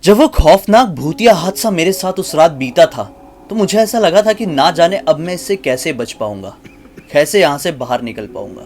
जब वो खौफनाक भूतिया हादसा मेरे साथ उस रात बीता था तो मुझे ऐसा लगा था कि ना जाने अब मैं इससे कैसे बच पाऊंगा, कैसे यहां से बाहर निकल पाऊंगा।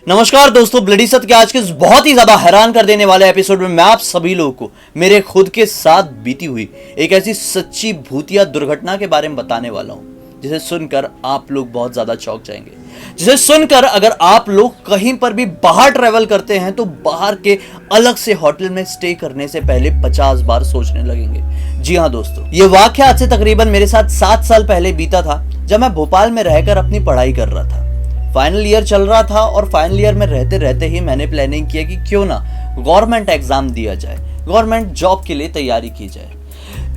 नमस्कार दोस्तों, ब्लडी सत्य के आज के इस बहुत ही ज्यादा हैरान कर देने वाले एपिसोड में मैं आप सभी लोगों को मेरे खुद के साथ बीती हुई एक ऐसी सच्ची भूतिया दुर्घटना के बारे में बताने वाला हूं जिसे सुनकर आप लोग बहुत ज्यादा चौंक जाएंगे, जिसे सुनकर अगर आप लोग कहीं पर भी बाहर ट्रैवल करते हैं तो बाहर के अलग से होटल में स्टे करने से पहले 50 बार सोचने लगेंगे। जी हाँ दोस्तों, ये वाकया आज से तकरीबन मेरे साथ 7 साल पहले बीता था जब मैं भोपाल में रहकर अपनी पढ़ाई कर रहा था। फाइनल ईयर चल रहा था और फाइनल ईयर में रहते रहते ही मैंने प्लानिंग किया कि क्यों ना गवर्नमेंट एग्जाम दिया जाए, गवर्नमेंट जॉब के लिए तैयारी की जाए।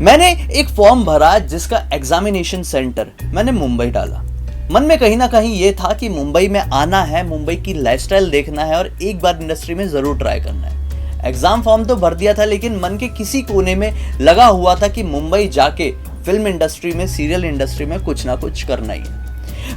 मैंने एक फॉर्म भरा जिसका एग्जामिनेशन सेंटर मैंने मुंबई डाला। मन में कहीं ना कहीं ये था कि मुंबई में आना है, मुंबई की लाइफस्टाइल देखना है और एक बार इंडस्ट्री में जरूर ट्राई करना है। एग्जाम फॉर्म तो भर दिया था लेकिन मन के किसी कोने में लगा हुआ था कि मुंबई जाके फिल्म इंडस्ट्री में, सीरियल इंडस्ट्री में कुछ ना कुछ करना ही है।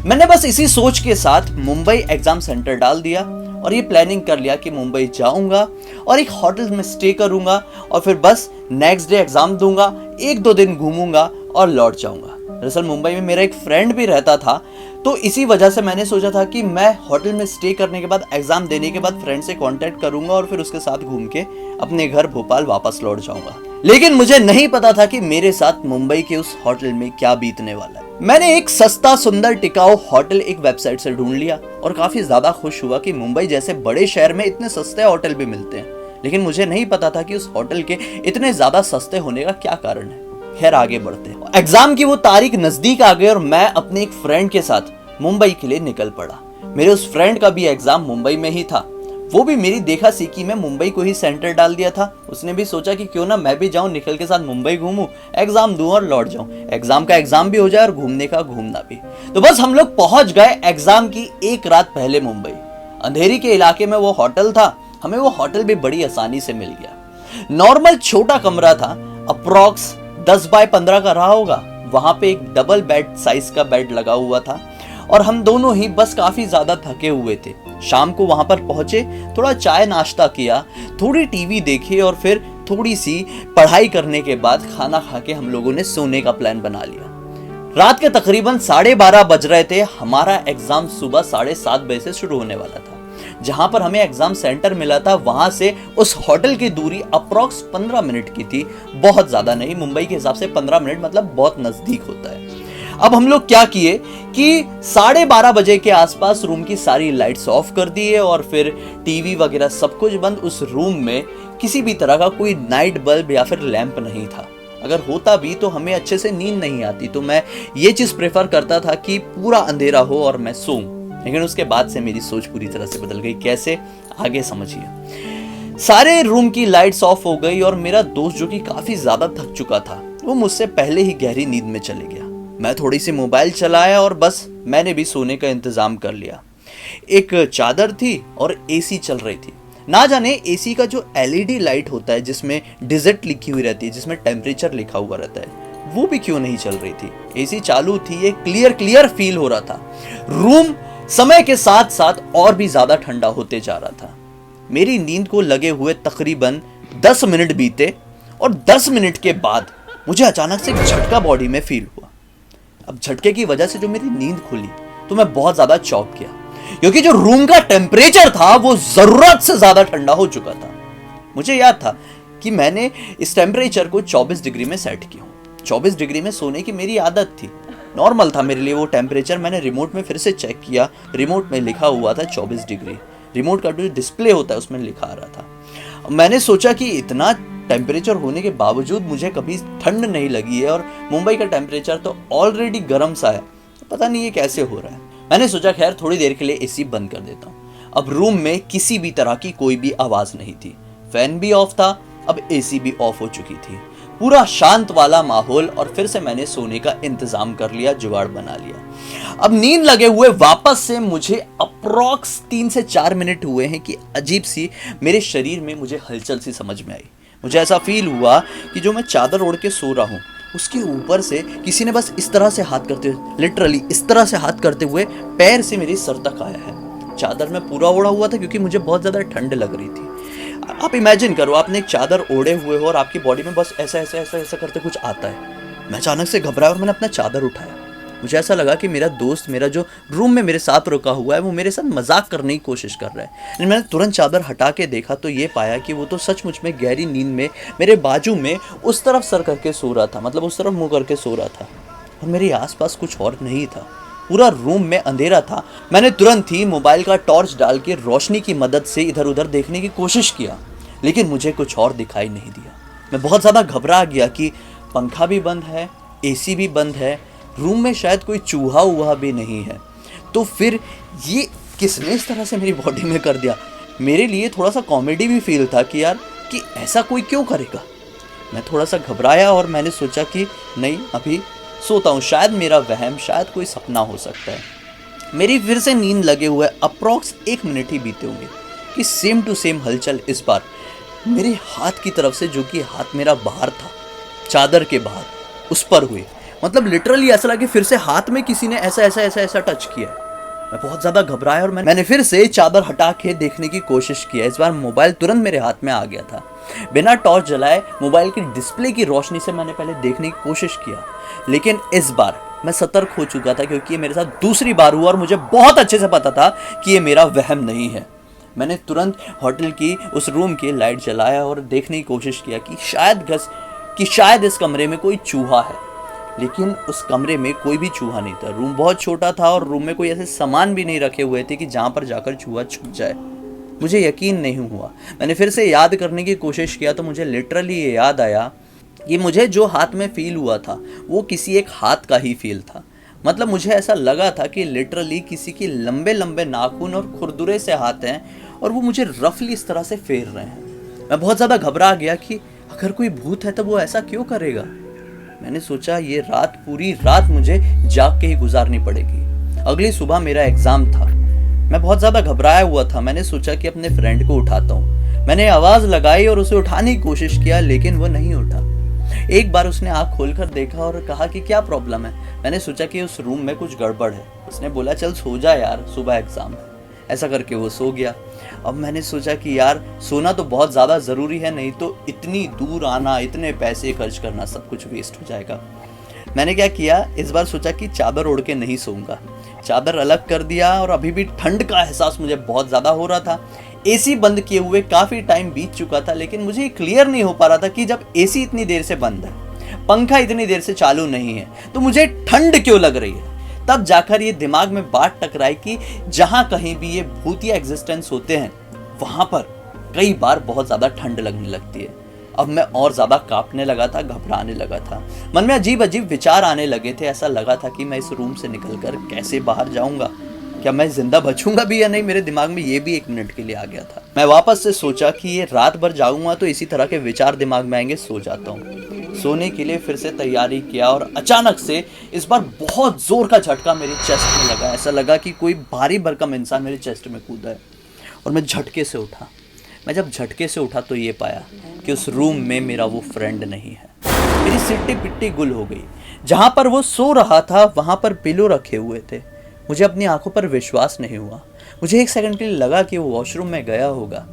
मैंने बस इसी सोच के साथ मुंबई एग्जाम सेंटर डाल दिया और ये प्लानिंग कर लिया कि मुंबई जाऊंगा और एक होटल में स्टे करूंगा और फिर बस नेक्स्ट डे एग्जाम दूंगा, 1-2 दिन घूमूंगा और लौट जाऊंगा। दरअसल मुंबई में मेरा एक फ्रेंड भी रहता था तो इसी वजह से मैंने सोचा था कि मैं होटल में स्टे करने के बाद, एग्जाम देने के बाद फ्रेंड से कांटेक्ट करूंगा और फिर उसके साथ घूम के अपने घर भोपाल वापस लौट जाऊंगा। लेकिन मुझे नहीं पता था कि मेरे साथ मुंबई के उस होटल में क्या बीतने वाला है। मैंने एक सस्ता सुंदर टिकाऊ होटल एक वेबसाइट से ढूंढ लिया और काफी ज्यादा खुश हुआ कि मुंबई जैसे बड़े शहर में इतने सस्ते होटल भी मिलते हैं। लेकिन मुझे नहीं पता था कि उस होटल के इतने ज्यादा सस्ते होने का क्या कारण है। खैर आगे बढ़ते हैं। एग्जाम की वो तारीख नजदीक आ गई और मैं अपने एक फ्रेंड के साथ मुंबई के लिए निकल पड़ा। मेरे उस फ्रेंड का भी एग्जाम मुंबई में ही था। वो भी मेरी देखा सीखी में मुंबई को ही सेंटर डाल दिया था। उसने भी सोचा कि क्यों ना मैं भी जाऊं, निकल के साथ मुंबई घूमूं, एग्जाम दूं और लौट जाऊं। एग्जाम का एग्जाम भी हो जाए और घूमने का घूमना भी। तो बस हम लोग पहुंच गए एग्जाम की एक रात पहले मुंबई। अंधेरी के इलाके में वो होटल था। हमें वो होटल भी बड़ी आसानी से मिल गया। नॉर्मल छोटा कमरा था, अप्रॉक्स 10 बाय 15 का रहा होगा। वहां पे एक डबल बेड साइज का बेड लगा हुआ था और हम दोनों ही बस काफी ज्यादा थके हुए थे। शाम को वहां पर पहुंचे, थोड़ा चाय नाश्ता किया, थोड़ी टीवी देखी और फिर थोड़ी सी पढ़ाई करने के बाद खाना खा के हम लोगों ने सोने का प्लान बना लिया। रात के तकरीबन 12:30 बज रहे थे। हमारा एग्जाम सुबह 7:30 बजे से शुरू होने वाला था। जहां पर हमें एग्जाम सेंटर मिला था वहां से उस होटल की दूरी अप्रॉक्स 15 मिनट की थी। बहुत ज्यादा नहीं, मुंबई के हिसाब से 15 मिनट मतलब बहुत नजदीक होता है। अब हम लोग क्या किए कि 12:30 बजे के आसपास रूम की सारी लाइट्स ऑफ कर दिए और फिर टीवी वगैरह सब कुछ बंद। उस रूम में किसी भी तरह का कोई नाइट बल्ब या फिर लैंप नहीं था। अगर होता भी तो हमें अच्छे से नींद नहीं आती, तो मैं ये चीज प्रेफर करता था कि पूरा अंधेरा हो और मैं सोऊं। लेकिन उसके बाद से मेरी सोच पूरी तरह से बदल गई। कैसे, आगे समझिए। सारे रूम की लाइट्स ऑफ हो गई और मेरा दोस्त जो कि काफी ज्यादा थक चुका था वो मुझसे पहले ही गहरी नींद में चले गया। मैं थोड़ी सी मोबाइल चलाया और बस मैंने भी सोने का इंतजाम कर लिया। एक चादर थी और एसी चल रही थी। ना जाने एसी का जो एलईडी लाइट होता है जिसमें डिजिट लिखी हुई रहती है, जिसमें टेम्परेचर लिखा हुआ रहता है, वो भी क्यों नहीं चल रही थी। एसी चालू थी, ये क्लियर फील हो रहा था। रूम समय के साथ साथ और भी ज्यादा ठंडा होते जा रहा था। मेरी नींद को लगे हुए तकरीबन 10 मिनट बीते और 10 मिनट के बाद मुझे अचानक से एक झटका बॉडी में फील हुआ। अब झटके की वजह से जो मेरी नींद खुली तो मैं बहुत ज्यादा चौंक गया, क्योंकि जो रूम का टेम्परेचर था वो जरूरत से ज्यादा ठंडा हो चुका था। मुझे याद था कि मैंने इस टेम्परेचर को 24 डिग्री में सेट किया। 24 डिग्री में सोने की मेरी आदत थी, नॉर्मल था मेरे लिए वो टेम्परेचर। मैंने रिमोट में फिर से चेक किया, रिमोट में लिखा हुआ था 24 डिग्री। रिमोट का जो डिस्प्ले होता है उसमें लिखा आ रहा था। मैंने सोचा कि इतना टेम्परेचर होने के बावजूद मुझे कभी ठंड नहीं लगी है और मुंबई का टेम्परेचर तो ऑलरेडी गर्म सा है, तो पता नहीं ये कैसे हो रहा है। मैंने सोचा खैर थोड़ी देर के लिए एसी बंद कर देता हूँ। अब रूम में किसी भी तरह की कोई भी आवाज नहीं थी, फैन भी ऑफ था, अब एसी भी ऑफ हो चुकी थी। पूरा शांत वाला माहौल और फिर से मैंने सोने का इंतजाम कर लिया, जुगाड़ बना लिया। अब नींद लगे हुए वापस से मुझे अप्रॉक्स 3 से 4 मिनट हुए हैं कि अजीब सी मेरे शरीर में मुझे हलचल सी समझ में आई। मुझे ऐसा फील हुआ कि जो मैं चादर ओढ़ के सो रहा हूँ उसके ऊपर से किसी ने बस इस तरह से हाथ करते हुए, लिटरली इस तरह से हाथ करते हुए पैर से मेरी सर तक आया है। चादर में पूरा ओढ़ा हुआ था क्योंकि मुझे बहुत ज्यादा ठंड लग रही थी। आप इमेजिन करो, आपने एक चादर ओढ़े हुए हो और आपकी बॉडी में बस ऐसा ऐसा ऐसा ऐसा करते कुछ आता है। मैं अचानक से घबराया और मैंने अपना चादर उठाया। मुझे ऐसा लगा कि मेरा दोस्त, मेरा जो रूम में मेरे साथ रुका हुआ है, वो मेरे साथ मजाक करने की कोशिश कर रहा है। लेकिन मैंने तुरंत चादर हटा के देखा तो ये पाया कि वो तो सचमुच में गहरी नींद में मेरे बाजू में उस तरफ सर करके सो रहा था, मतलब उस तरफ मुंह करके सो रहा था, और मेरे आसपास कुछ और नहीं था। पूरा रूम में अंधेरा था। मैंने तुरंत ही मोबाइल का टॉर्च डाल के रोशनी की मदद से इधर उधर देखने की कोशिश किया, लेकिन मुझे कुछ और दिखाई नहीं दिया। मैं बहुत ज़्यादा घबरा गया कि पंखा भी बंद है, एसी भी बंद है, रूम में शायद कोई चूहा वूहा भी नहीं है। तो फिर ये किसने इस तरह से मेरी बॉडी में कर दिया? मेरे लिए थोड़ा सा कॉमेडी भी फील था कि यार, कि ऐसा कोई क्यों करेगा। मैं थोड़ा सा घबराया और मैंने सोचा कि नहीं, अभी सोता हूँ, शायद मेरा वहम, शायद कोई सपना हो सकता है। मेरी फिर से नींद लगे हुए अप्रॉक्स 1 मिनट ही बीते होंगे कि सेम टू सेम हलचल इस बार मेरे हाथ की तरफ से, जो कि हाथ मेरा बाहर था, चादर के बाहर, उस पर हुए। मतलब लिटरली ऐसा लगा कि फिर से हाथ में किसी ने ऐसा ऐसा ऐसा ऐसा टच किया। मैं बहुत ज़्यादा घबराया और मैंने फिर से चादर हटा के देखने की कोशिश किया। इस बार मोबाइल तुरंत मेरे हाथ में आ गया था। बिना टॉर्च जलाए मोबाइल की डिस्प्ले की रोशनी से मैंने पहले देखने की कोशिश किया, लेकिन इस बार मैं सतर्क हो चुका था, क्योंकि ये मेरे साथ दूसरी बार हुआ और मुझे बहुत अच्छे से पता था कि ये मेरा वहम नहीं है। मैंने तुरंत होटल की उस रूम की लाइट जलाया और देखने की कोशिश किया कि शायद इस कमरे में कोई चूहा है, लेकिन उस कमरे में कोई भी चूहा नहीं था। रूम बहुत छोटा था और रूम में कोई ऐसे सामान भी नहीं रखे हुए थे कि जहाँ पर जाकर चूहा छुप जाए। मुझे यकीन नहीं हुआ। मैंने फिर से याद करने की कोशिश किया तो मुझे लिटरली ये याद आया कि मुझे जो हाथ में फील हुआ था वो किसी एक हाथ का ही फील था। मतलब मुझे ऐसा लगा था कि लिटरली किसी के लंबे लंबे नाखून और खुरदुरे से हाथ हैं और वो मुझे रफली इस तरह से फेर रहे हैं। मैं बहुत ज़्यादा घबरा गया कि अगर कोई भूत है तो वो ऐसा क्यों करेगा। मैंने सोचा ये रात, पूरी रात मुझे जाग के ही गुजारनी पड़ेगी। अगली सुबह मेरा एग्ज़ाम था। मैं बहुत ज़्यादा घबराया हुआ था। मैंने सोचा कि अपने फ्रेंड को उठाता हूँ। मैंने आवाज़ लगाई और उसे उठाने की कोशिश किया, लेकिन वो नहीं उठा। एक बार उसने आँख खोलकर देखा और कहा कि क्या प्रॉब्लम है। मैंने सोचा कि उस रूम में कुछ गड़बड़ है। उसने बोला चल सो जा यार, सुबह एग्ज़ाम है। ऐसा करके वो सो गया। अब मैंने सोचा कि यार सोना तो बहुत ज़्यादा ज़रूरी है, नहीं तो इतनी दूर आना, इतने पैसे खर्च करना, सब कुछ वेस्ट हो जाएगा। मैंने क्या किया, इस बार सोचा कि चादर ओढ़ के नहीं सोऊंगा। चादर अलग कर दिया और अभी भी ठंड का एहसास मुझे बहुत ज़्यादा हो रहा था। एसी बंद किए हुए काफ़ी टाइम बीत चुका था, लेकिन मुझे ये क्लियर नहीं हो पा रहा था कि जब एसी इतनी देर से बंद है, पंखा इतनी देर से चालू नहीं है, तो मुझे ठंड क्यों लग रही है। तब जाकर ये दिमाग में बात टकराई कि जहाँ कहीं भी ये भूतिया एग्जिस्टेंस होते हैं वहाँ पर कई बार बहुत ज़्यादा ठंड लगने लगती है। अब मैं और ज़्यादा कांपने लगा था, घबराने लगा था। मन में अजीब अजीब विचार आने लगे थे। ऐसा लगा था कि मैं इस रूम से निकलकर कैसे बाहर जाऊँगा, क्या मैं जिंदा बचूंगा भी या नहीं। मेरे दिमाग में ये भी 1 मिनट के लिए आ गया था। मैं वापस से सोचा कि ये रात भर जाऊँगा तो इसी तरह के विचार दिमाग में आएंगे, सो जाता हूँ। सोने के लिए फिर से तैयारी किया और अचानक से इस बार बहुत ज़ोर का झटका मेरे चेस्ट में लगा। ऐसा लगा कि कोई भारी भरकम इंसान मेरे चेस्ट में कूदा है और मैं झटके से उठा। मैं जब झटके से उठा तो ये पाया कि उस रूम में मेरा वो फ्रेंड नहीं है। मेरी सिट्टी पिट्टी गुल हो गई। जहाँ पर वो सो रहा था वहाँ पर पिलो रखे हुए थे। मुझे अपनी आंखों पर विश्वास नहीं हुआ। मुझे 1 सेकंड के लिए लगा कि वो वॉशरूम में गया होगा।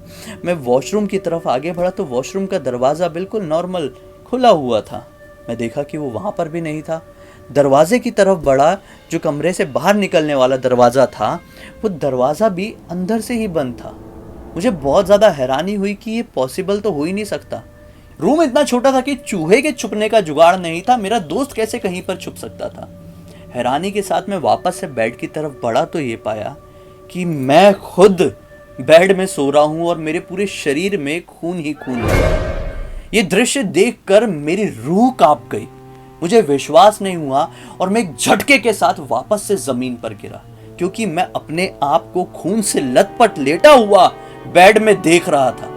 मैं वॉशरूम की तरफ आगे बढ़ा तो वॉशरूम का दरवाज़ा बिल्कुल नॉर्मल खुला हुआ था। मैं देखा कि वो वहाँ पर भी नहीं था। दरवाजे की तरफ बढ़ा, जो कमरे से बाहर निकलने वाला दरवाज़ा था, वो दरवाज़ा भी अंदर से ही बंद था। मुझे बहुत ज़्यादा हैरानी हुई कि ये पॉसिबल तो हो ही नहीं सकता। रूम इतना छोटा था कि चूहे के छुपने का जुगाड़ नहीं था। मेरा दोस्त कैसे कहीं पर छुप सकता था। हैरानी के साथ मैं वापस से बेड की तरफ बढ़ा तो ये पाया कि मैं खुद बेड में सो रहा हूँ और मेरे पूरे शरीर में खून ही खून है। ये दृश्य देखकर मेरी रूह कांप गई। मुझे विश्वास नहीं हुआ और मैं एक झटके के साथ वापस से जमीन पर गिरा, क्योंकि मैं अपने आप को खून से लथपथ लेटा हुआ बेड में देख रहा था।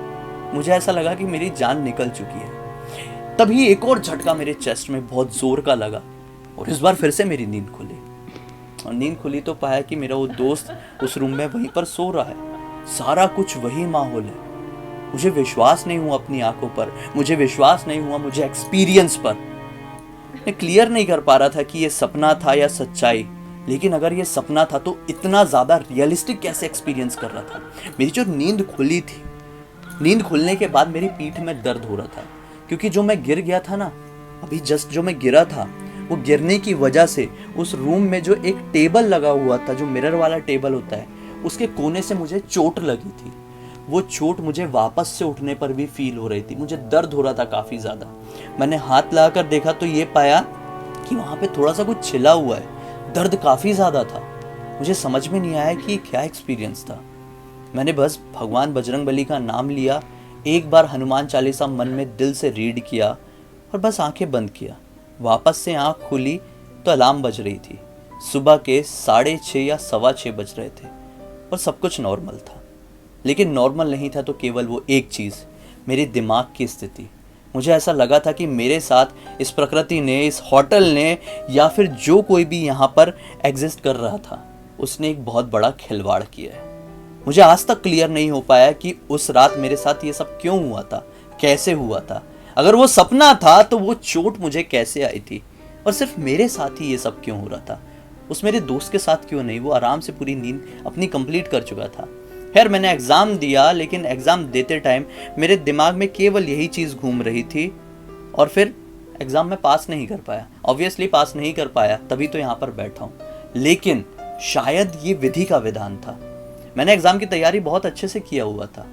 मुझे ऐसा लगा कि मेरी जान निकल चुकी है। तभी एक और झटका मेरे चेस्ट में बहुत जोर का लगा और इस बार फिर से मेरी नींद खुली। और नींद खुली तो पाया कि मेरा वो दोस्त उस रूम में वहीं पर सो रहा है। सारा कुछ वही माहौल है। मुझे विश्वास नहीं हुआ अपनी आंखों पर, मुझे विश्वास नहीं हुआ मुझे एक्सपीरियंस पर। मैं क्लियर नहीं कर पा रहा था कि ये सपना था या सच्चाई, लेकिन अगर ये सपना था तो इतना ज़्यादा रियलिस्टिक कैसे एक्सपीरियंस कर रहा था। मेरी जो नींद खुली थी नींद खुलने के बाद मेरी पीठ में दर्द हो रहा था, क्योंकि जो मैं गिर गया था ना, अभी जस्ट जो मैं गिरा था, वो गिरने की वजह से उस रूम में जो एक टेबल लगा हुआ था, जो मिरर वाला टेबल होता है, उसके कोने से मुझे चोट लगी थी। वो चोट मुझे वापस से उठने पर भी फील हो रही थी। मुझे दर्द हो रहा था काफ़ी ज़्यादा। मैंने हाथ लगाकर देखा तो ये पाया कि वहाँ पे थोड़ा सा कुछ छिला हुआ है। दर्द काफ़ी ज़्यादा था। मुझे समझ में नहीं आया कि ये क्या एक्सपीरियंस था। मैंने बस भगवान बजरंगबली का नाम लिया, एक बार हनुमान चालीसा मन में दिल से रीड किया और बस आंखें बंद किया। वापस से आंख खुली तो अलार्म बज रही थी। सुबह के 6:30 या 6:15 बज रहे थे और सब कुछ नॉर्मल था। लेकिन नॉर्मल नहीं था तो केवल वो एक चीज़, मेरे दिमाग की स्थिति। मुझे ऐसा लगा था कि मेरे साथ इस प्रकृति ने, इस होटल ने, या फिर जो कोई भी यहाँ पर एग्जिस्ट कर रहा था, उसने एक बहुत बड़ा खिलवाड़ किया है। मुझे आज तक क्लियर नहीं हो पाया कि उस रात मेरे साथ ये सब क्यों हुआ था, कैसे हुआ था। अगर वो सपना था तो वो चोट मुझे कैसे आई थी, और सिर्फ मेरे साथ ही ये सब क्यों हो रहा था। उस मेरे दोस्त के साथ क्यों नहीं? वो आराम से पूरी नींद अपनी कंप्लीट कर चुका था। खैर, मैंने एग्ज़ाम दिया, लेकिन एग्ज़ाम देते टाइम मेरे दिमाग में केवल यही चीज़ घूम रही थी, और फिर एग्ज़ाम में पास नहीं कर पाया। ऑब्वियसली पास नहीं कर पाया, तभी तो यहाँ पर बैठा हूँ। लेकिन शायद ये विधि का विधान था। मैंने एग्ज़ाम की तैयारी बहुत अच्छे से किया हुआ था।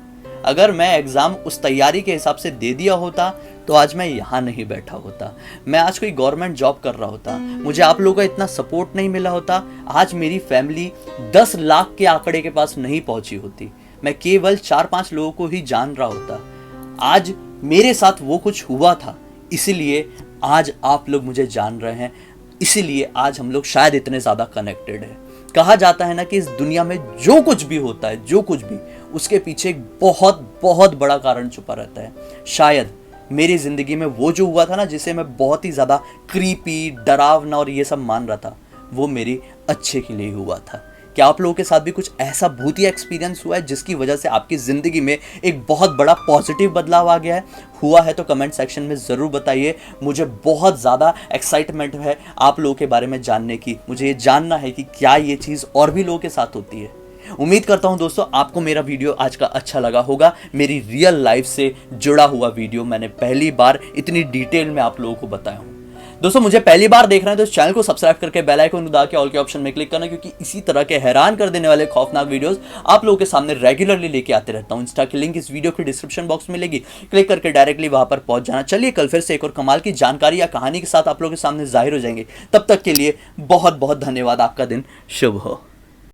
अगर मैं एग्ज़ाम उस तैयारी के हिसाब से दे दिया होता तो आज मैं यहाँ नहीं बैठा होता। मैं आज कोई गवर्नमेंट जॉब कर रहा होता। मुझे आप लोगों का इतना सपोर्ट नहीं मिला होता। आज मेरी फैमिली 10 लाख के आंकड़े के पास नहीं पहुंची होती। मैं केवल 4-5 लोगों को ही जान रहा होता। आज मेरे साथ वो कुछ हुआ था, इसीलिए आज आप लोग मुझे जान रहे हैं। इसीलिए आज हम लोग शायद इतने ज़्यादा कनेक्टेड हैं। कहा जाता है ना कि इस दुनिया में जो कुछ भी होता है, जो कुछ भी, उसके पीछे एक बहुत बहुत बड़ा कारण छुपा रहता है। शायद मेरी ज़िंदगी में वो जो हुआ था ना, जिसे मैं बहुत ही ज़्यादा क्रीपी, डरावना और ये सब मान रहा था, वो मेरी अच्छे के लिए हुआ था। क्या आप लोगों के साथ भी कुछ ऐसा भूतिया एक्सपीरियंस हुआ है जिसकी वजह से आपकी ज़िंदगी में एक बहुत बड़ा पॉजिटिव बदलाव आ गया है? हुआ है तो कमेंट सेक्शन में ज़रूर बताइए। मुझे बहुत ज़्यादा एक्साइटमेंट है आप लोगों के बारे में जानने की। मुझे ये जानना है कि क्या ये चीज़ और भी लोगों के साथ होती है। उम्मीद करता हूं दोस्तों आपको मेरा वीडियो आज का अच्छा लगा होगा। मेरी रियल लाइफ से जुड़ा हुआ वीडियो मैंने पहली बार इतनी डिटेल में आप लोगों को बताया हूं। दोस्तों, मुझे पहली बार देख रहे हैं तो इस चैनल को सब्सक्राइब करके बेल आइकन दबा के ऑल के ऑप्शन में क्लिक करना, क्योंकि इसी तरह के हैरान कर देने वाले खौफनाक वीडियोस आप लोगों के सामने रेगुलरली लेके आते रहता हूं। इंस्टा की लिंक इस वीडियो के डिस्क्रिप्शन बॉक्स में मिलेगी, क्लिक करके डायरेक्टली वहां पर पहुंच जाना। चलिए कल फिर से एक और कमाल की जानकारी या कहानी के साथ आप लोगों के सामने जाहिर हो जाएंगे। तब तक के लिए बहुत बहुत धन्यवाद। आपका दिन शुभ हो।